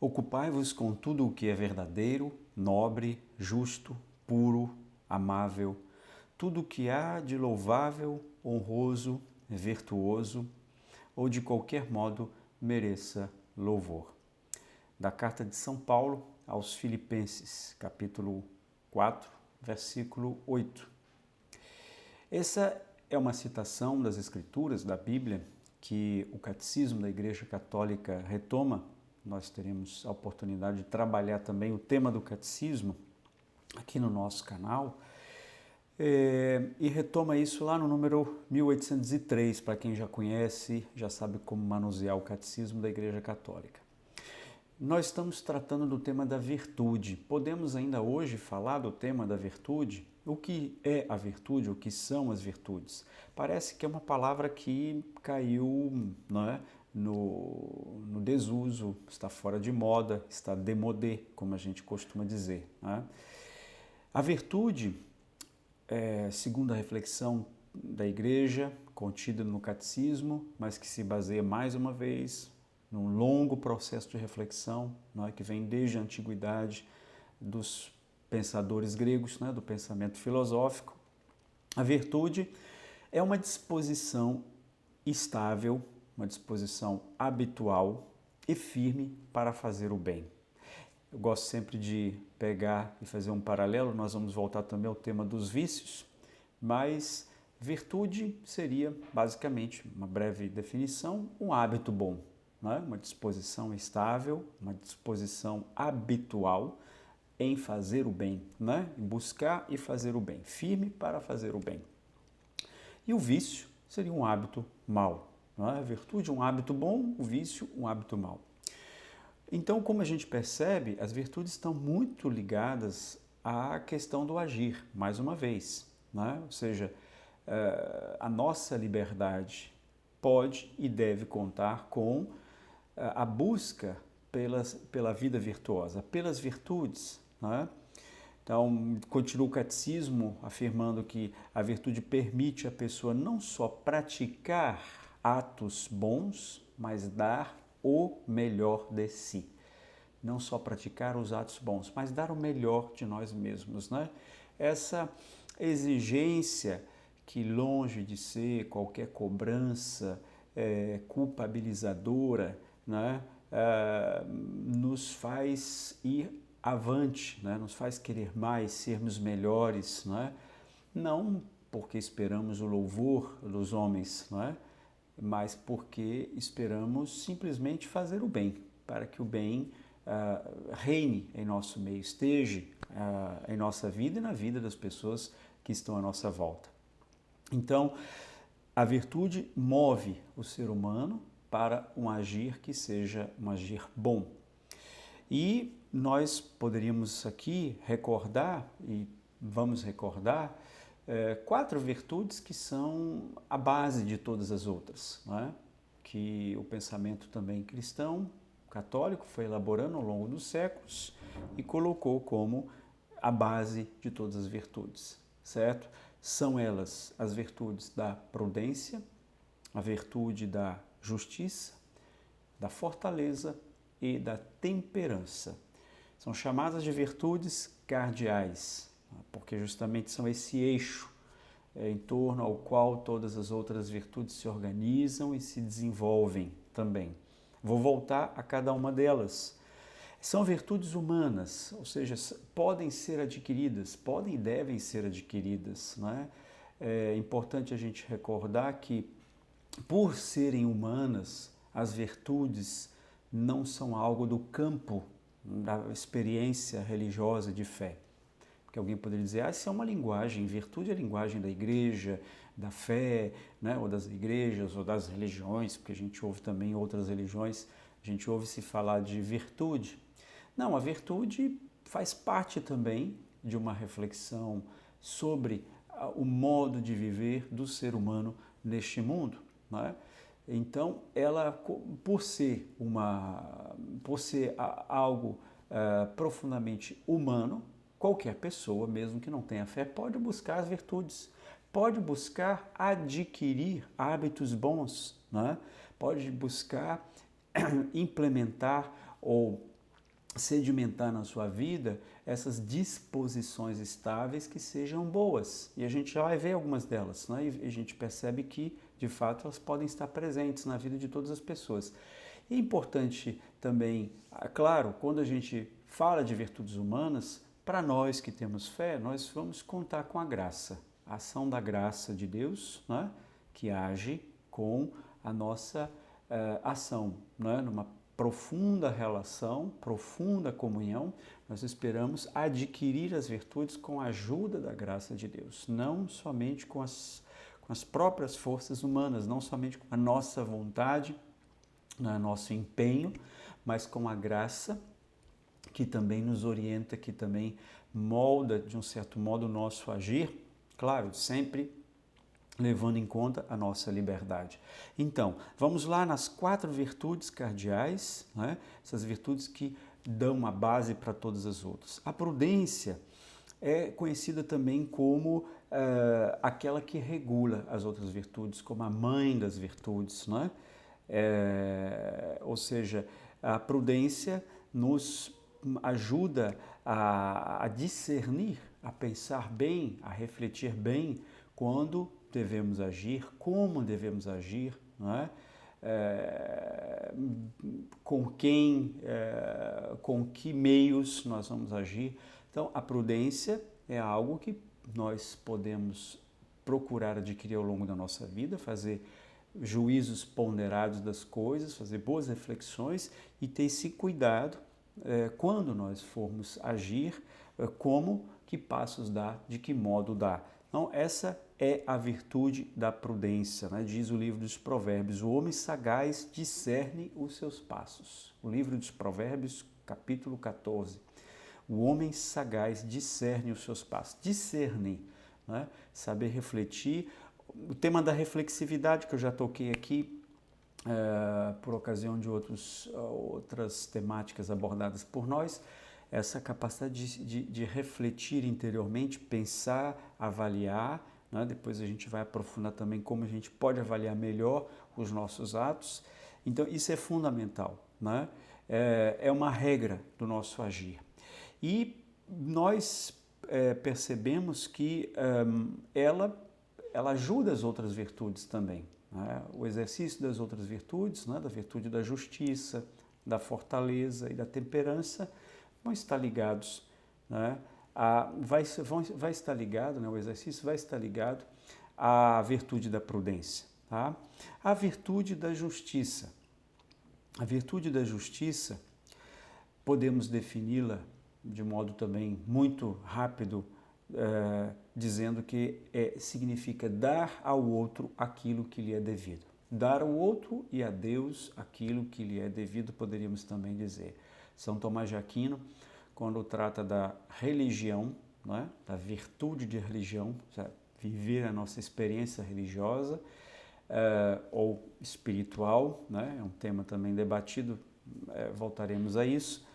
Ocupai-vos com tudo o que é verdadeiro, nobre, justo, puro, amável, tudo o que há de louvável, honroso, virtuoso, ou de qualquer modo mereça louvor. Da carta de São Paulo aos Filipenses, capítulo 4, versículo 8. Essa é uma citação das Escrituras, da Bíblia, que o Catecismo da Igreja Católica retoma. Nós teremos a oportunidade de trabalhar também o tema do Catecismo aqui no nosso canal. E retoma isso lá no número 1803, para quem já conhece, já sabe como manusear o Catecismo da Igreja Católica. Nós estamos tratando do tema da virtude. Podemos ainda hoje falar do tema da virtude? O que é a virtude? O que são as virtudes? Parece que é uma palavra que caiu, não é, no desuso, está fora de moda, está démodé, como a gente costuma dizer. Não é? A virtude, segundo a reflexão da Igreja, contida no Catecismo, mas que se baseia mais uma vez num longo processo de reflexão, não é, que vem desde a antiguidade dos pensadores gregos, né, do pensamento filosófico. A virtude é uma disposição estável, uma disposição habitual e firme para fazer o bem. Eu gosto sempre de pegar e fazer um paralelo, nós vamos voltar também ao tema dos vícios, mas virtude seria, basicamente, uma breve definição, um hábito bom. Né? Uma disposição estável, uma disposição habitual em fazer o bem, né? Em buscar e fazer o bem, firme para fazer o bem. E o vício seria um hábito mau. Não é? A virtude, um hábito bom, o vício, um hábito mau. Então, como a gente percebe, as virtudes estão muito ligadas à questão do agir, mais uma vez. Né? Ou seja, a nossa liberdade pode e deve contar com a busca pela vida virtuosa, pelas virtudes. Né? Então, continua o Catecismo afirmando que a virtude permite a pessoa não só praticar atos bons, mas dar o melhor de si. Não só praticar os atos bons, mas dar o melhor de nós mesmos. Né? Essa exigência que, longe de ser qualquer cobrança culpabilizadora, né, nos faz ir avante, né, nos faz querer mais, sermos melhores, né? Não porque esperamos o louvor dos homens, né, mas porque esperamos simplesmente fazer o bem, para que o bem reine em nosso meio, esteja em nossa vida e na vida das pessoas que estão à nossa volta. Então, a virtude move o ser humano para um agir que seja um agir bom. E nós poderíamos aqui recordar, e vamos recordar, 4 virtudes que são a base de todas as outras, não é? Que o pensamento também cristão, católico, foi elaborando ao longo dos séculos e colocou como a base de todas as virtudes, certo? São elas as virtudes da prudência, a virtude da justiça, da fortaleza e da temperança. São chamadas de virtudes cardeais, porque justamente são esse eixo em torno ao qual todas as outras virtudes se organizam e se desenvolvem também. Vou voltar a cada uma delas. São virtudes humanas, ou seja, podem ser adquiridas, podem e devem ser adquiridas. Não é? É importante a gente recordar que, por serem humanas, as virtudes não são algo do campo da experiência religiosa de fé. Porque alguém poderia dizer, isso é uma linguagem, virtude é a linguagem da igreja, da fé, né? Ou das igrejas, ou das religiões, porque a gente ouve também outras religiões, a gente ouve se falar de virtude. Não, a virtude faz parte também de uma reflexão sobre o modo de viver do ser humano neste mundo. Não é? Então, ela, por ser algo profundamente humano, qualquer pessoa, mesmo que não tenha fé, pode buscar as virtudes, pode buscar adquirir hábitos bons, né? Pode buscar implementar ou sedimentar na sua vida essas disposições estáveis que sejam boas. E a gente já vai ver algumas delas, né? E a gente percebe que, de fato, elas podem estar presentes na vida de todas as pessoas. E é importante também, claro, quando a gente fala de virtudes humanas, para nós que temos fé, nós vamos contar com a graça, a ação da graça de Deus, né? Que age com a nossa ação, né? Numa profunda relação, profunda comunhão, nós esperamos adquirir as virtudes com a ajuda da graça de Deus, não somente com as próprias forças humanas, não somente com a nossa vontade, nosso empenho, mas com a graça que também nos orienta, que também molda de um certo modo o nosso agir, claro, sempre levando em conta a nossa liberdade. Então, vamos lá nas 4 virtudes cardeais, né? Essas virtudes que dão uma base para todas as outras. A prudência é conhecida também como aquela que regula as outras virtudes, como a mãe das virtudes, né? Ou seja, a prudência nos ajuda a discernir, a pensar bem, a refletir bem quando devemos agir, como devemos agir, não é? Com quem, com que meios nós vamos agir. Então, a prudência é algo que nós podemos procurar adquirir ao longo da nossa vida, fazer juízos ponderados das coisas, fazer boas reflexões e ter esse cuidado quando nós formos agir, como, que passos dar, de que modo dar. Então, essa é a virtude da prudência, né? Diz o livro dos Provérbios, o homem sagaz discerne os seus passos. O livro dos Provérbios, capítulo 14. O homem sagaz discerne os seus passos. Discernir, né? Saber refletir. O tema da reflexividade, que eu já toquei aqui, por ocasião de outras temáticas abordadas por nós, essa capacidade de refletir interiormente, pensar, avaliar, né? Depois a gente vai aprofundar também como a gente pode avaliar melhor os nossos atos. Então isso é fundamental, né? É uma regra do nosso agir. E nós percebemos que ela ajuda as outras virtudes também, né? O exercício das outras virtudes, né? Da virtude da justiça, da fortaleza e da temperança, vão estar ligados, né? Vai estar ligado, né? O exercício vai estar ligado à virtude da prudência, tá? A virtude da justiça. A virtude da justiça, podemos defini-la de modo também muito rápido, dizendo que significa dar ao outro aquilo que lhe é devido. Dar ao outro e a Deus aquilo que lhe é devido, poderíamos também dizer. São Tomás de Aquino, quando trata da religião, não é? Da virtude de religião, viver a nossa experiência religiosa ou espiritual, né? É um tema também debatido, voltaremos a isso.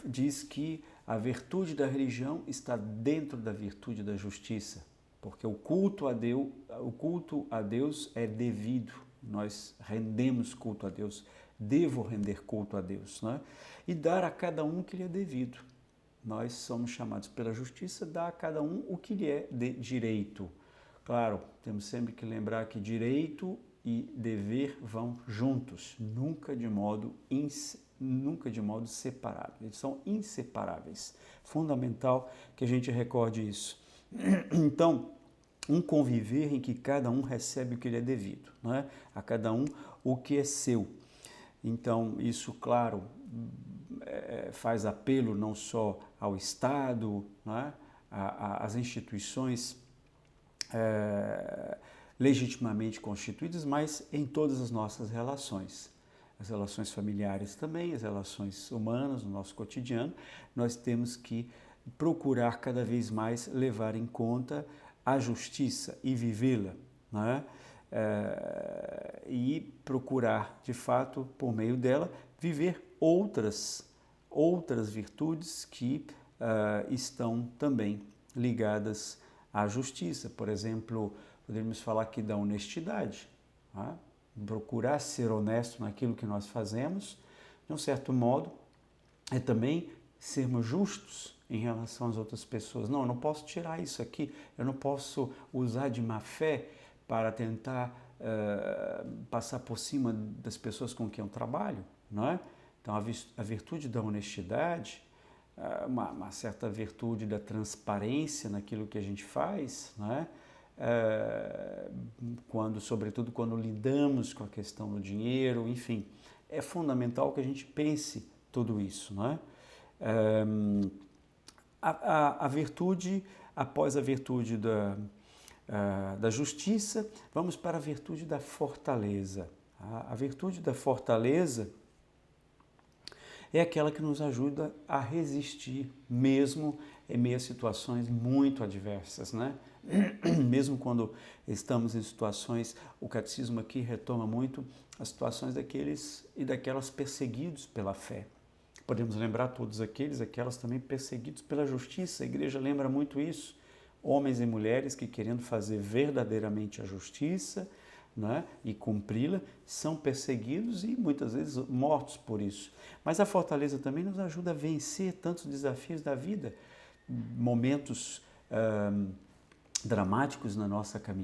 Diz que a virtude da religião está dentro da virtude da justiça, porque o culto a Deus é devido, nós rendemos culto a Deus, devo render culto a Deus, né? E dar a cada um o que lhe é devido. Nós somos chamados pela justiça a dar a cada um o que lhe é de direito. Claro, temos sempre que lembrar que direito e dever vão juntos, nunca de modo separado. Eles são inseparáveis. Fundamental que a gente recorde isso. Então, um conviver em que cada um recebe o que lhe é devido, né? A cada um o que é seu. Então, isso, claro, faz apelo não só ao Estado, né? Às instituições legitimamente constituídas, mas em todas as nossas relações. As relações familiares também, as relações humanas, no nosso cotidiano, nós temos que procurar cada vez mais levar em conta a justiça e vivê-la, né? E procurar, de fato, por meio dela, viver outras virtudes que estão também ligadas à justiça. Por exemplo, poderíamos falar aqui da honestidade, né? Procurar ser honesto naquilo que nós fazemos, de um certo modo, é também sermos justos em relação às outras pessoas. Não, eu não posso tirar isso aqui, eu não posso usar de má fé para tentar passar por cima das pessoas com quem eu trabalho, não é? Então, a virtude da honestidade, uma certa virtude da transparência naquilo que a gente faz, não é? Sobretudo quando lidamos com a questão do dinheiro, enfim, é fundamental que a gente pense tudo isso, não é? A virtude, após a virtude da justiça, vamos para a virtude da fortaleza. A virtude da fortaleza é aquela que nos ajuda a resistir, mesmo em meio a situações muito adversas, né? Mesmo quando estamos em situações, o catecismo aqui retoma muito as situações daqueles e daquelas perseguidos pela fé. Podemos lembrar todos aquelas também perseguidos pela justiça. A igreja lembra muito isso. Homens e mulheres que, querendo fazer verdadeiramente a justiça, né, e cumpri-la, são perseguidos e muitas vezes mortos por isso. Mas a fortaleza também nos ajuda a vencer tantos desafios da vida, momentos dramáticos na nossa caminhada.